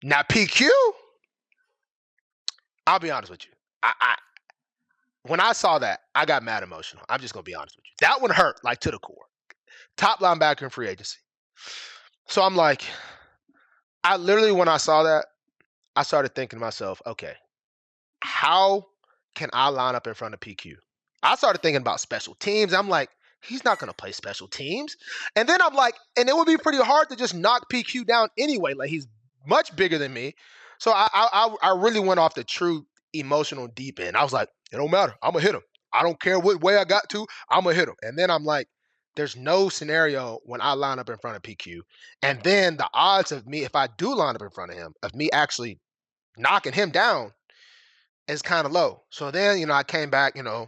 Now PQ, I'll be honest with you. I when I saw that, I got mad emotional. I'm just gonna be honest with you. That one hurt like to the core. Top linebacker in free agency. So I'm like, I literally when I saw that, I started thinking to myself, okay, how can I line up in front of PQ? I started thinking about special teams. I'm like, he's not going to play special teams. And then I'm like, and it would be pretty hard to just knock PQ down anyway. Like he's much bigger than me. So I really went off the true emotional deep end. I was like, it don't matter. I'm going to hit him. I don't care what way I got to. I'm going to hit him. And then I'm like, there's no scenario when I line up in front of PQ. And then the odds of me, if I do line up in front of him, of me actually knocking him down is kind of low. So then, I came back, I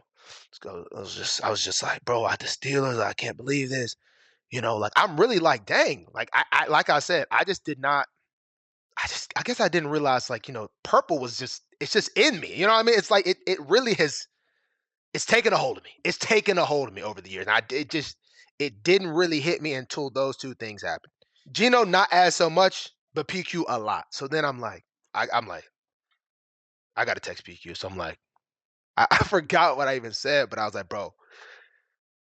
was just like, bro, the Steelers, I can't believe this. Like I'm really like, dang, like like I said, I just did not, I guess I didn't realize like, purple was it's just in me. You know what I mean? It's like, it really it's taken a hold of me. It's taken a hold of me over the years. And it didn't really hit me until those two things happened. Gino, not as so much, but PQ a lot. So then I'm like, I'm like, I got to text PQ. So I'm like, I forgot what I even said, but I was like, bro,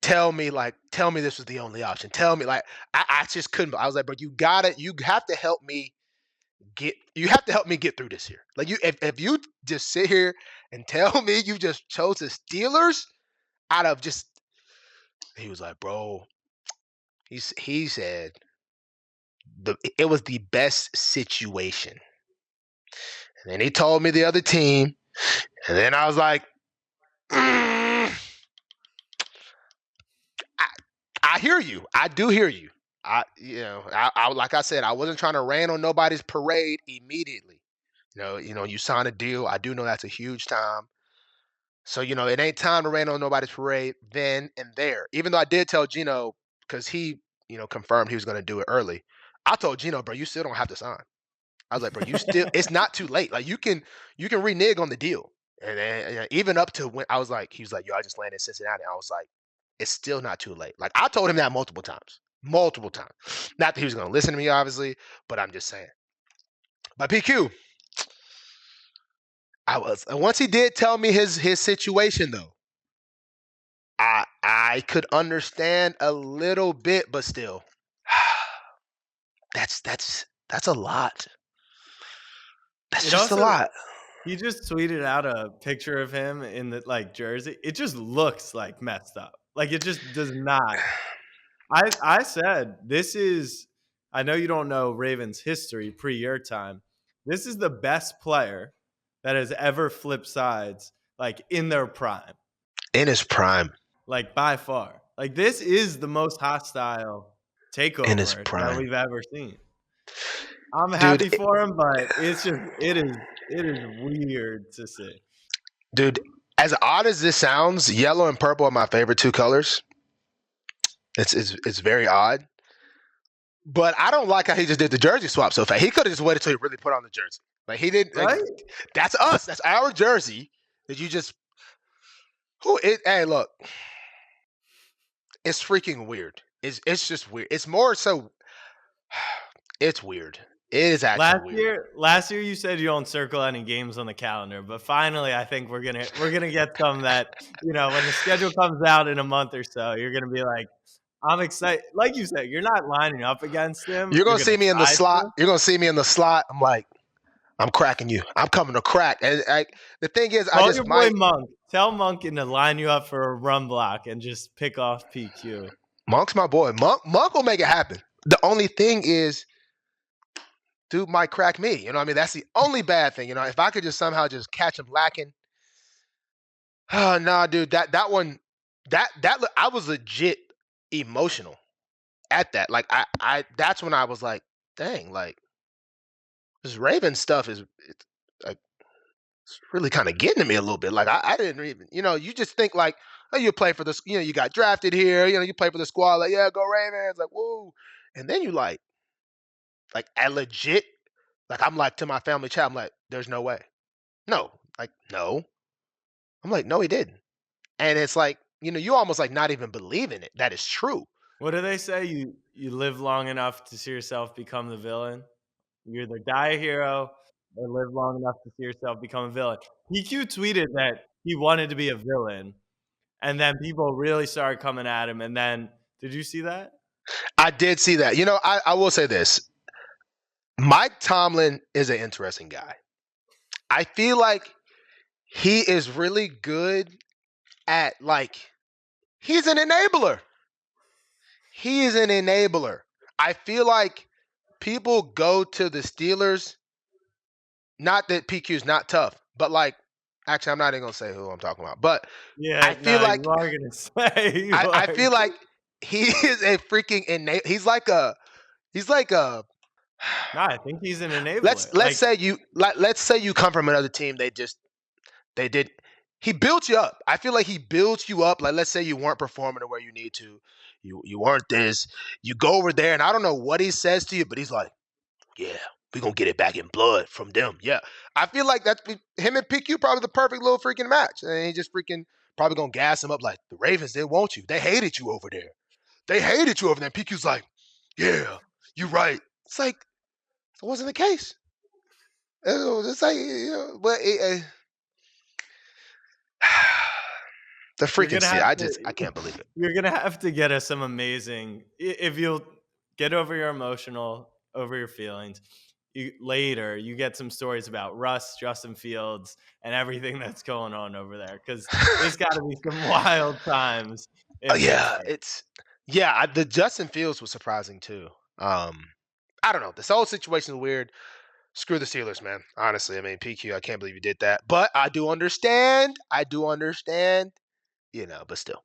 tell me this was the only option. Tell me, like, I just couldn't. I was like, bro, you have to help me get through this here. Like if you just sit here and tell me you just chose the Steelers out of just, he was like, bro, he said it was the best situation. And then he told me the other team, and then I was like, I hear you. I do hear you. I like I said, I wasn't trying to rain on nobody's parade immediately. You sign a deal. I do know that's a huge time. So, it ain't time to rain on nobody's parade then and there. Even though I did tell Gino, because he, confirmed he was going to do it early. I told Gino, bro, you still don't have to sign. I was like, bro, it's not too late. Like you can renege on the deal. And then even up to when he was like, yo, I just landed in Cincinnati. I was like, it's still not too late. Like I told him that multiple times. Not that he was going to listen to me, obviously, but I'm just saying. But PQ, once he did tell me his situation though, I could understand a little bit, but still, that's a lot. That's just a lot. He just tweeted out a picture of him in the jersey. It just looks like messed up. Like it just does not. I said this is. I know you don't know Ravens history pre your time. This is the best player that has ever flipped sides, like in their prime. In his prime. Like by far. Like this is the most hostile takeover that we've ever seen. I'm happy for him, but it is weird to see. Dude, as odd as this sounds, yellow and purple are my favorite two colors. It's very odd. But I don't like how he just did the jersey swap so fast. He could have just waited till he really put on the jersey. Like he didn't. Right? That's us. That's our jersey. That you just. Hey, look. It's freaking weird. It's just weird. It's more so. It's weird. It is actually weird. Last year you said you don't circle any games on the calendar, but finally I think we're gonna get some that when the schedule comes out in a month or so, you're gonna be like, I'm excited. Like you said, you're not lining up against him. You're gonna see me in the slot. You're gonna see me in the slot. I'm like, I'm cracking you. I'm coming to crack. And the thing is, Call your boy Monk. Tell Monk to line you up for a run block and just pick off PQ. Monk's my boy. Monk will make it happen. The only thing is, dude might crack me. You know what I mean? That's the only bad thing. If I could just somehow just catch him lacking. Oh no, dude. That one, I was legit emotional at that. Like that's when I was like, dang, like this Raven stuff is it's really kind of getting to me a little bit. Like I didn't even, you just think like, oh, you play for this, you got drafted here, you play for the squad, like, yeah, go Ravens, like, woo. And then you like I legit, like I'm like to my family chat, I'm like, there's no way. No. Like, no. I'm like, no, he didn't. And it's like, you almost like not even believing it. That is true. What do they say? You live long enough to see yourself become the villain? You either die a hero or live long enough to see yourself become a villain. PQ tweeted that he wanted to be a villain, and then people really started coming at him. And then, did you see that? I did see that. You know, I will say this. Mike Tomlin is an interesting guy. I feel like he is really good at he's an enabler. He is an enabler. I feel like people go to the Steelers, not that PQ's not tough, but actually I'm not even gonna say who I'm talking about. But I Yeah, feel no, like you are gonna say you I are. feel like he is a freaking he's like a No, I think he's an enabler. let's say you come from another team, they did he built you up. I feel like he built you up. Like let's say you weren't performing the way you need to. You weren't this. You go over there and I don't know what he says to you, but he's like, yeah, we're gonna get it back in blood from them. Yeah. I feel like that's him and PQ probably the perfect little freaking match. And he just freaking probably gonna gas him up like the Ravens, they want you. They hated you over there. They hated you over there. And PQ's like, yeah, you're right. It's like it wasn't the case. It's like, but the You're freaking gonna see, have I to can't believe it. you're gonna have to get us some amazing if you'll get over your over your feelings. You get some stories about Russ, Justin Fields, and everything that's going on over there because there's got to be some wild times in Yeah, Pittsburgh. the Justin Fields was surprising too. I don't know. This whole situation is weird. Screw the Steelers, man. Honestly, I mean PQ, I can't believe you did that, but I do understand. But still.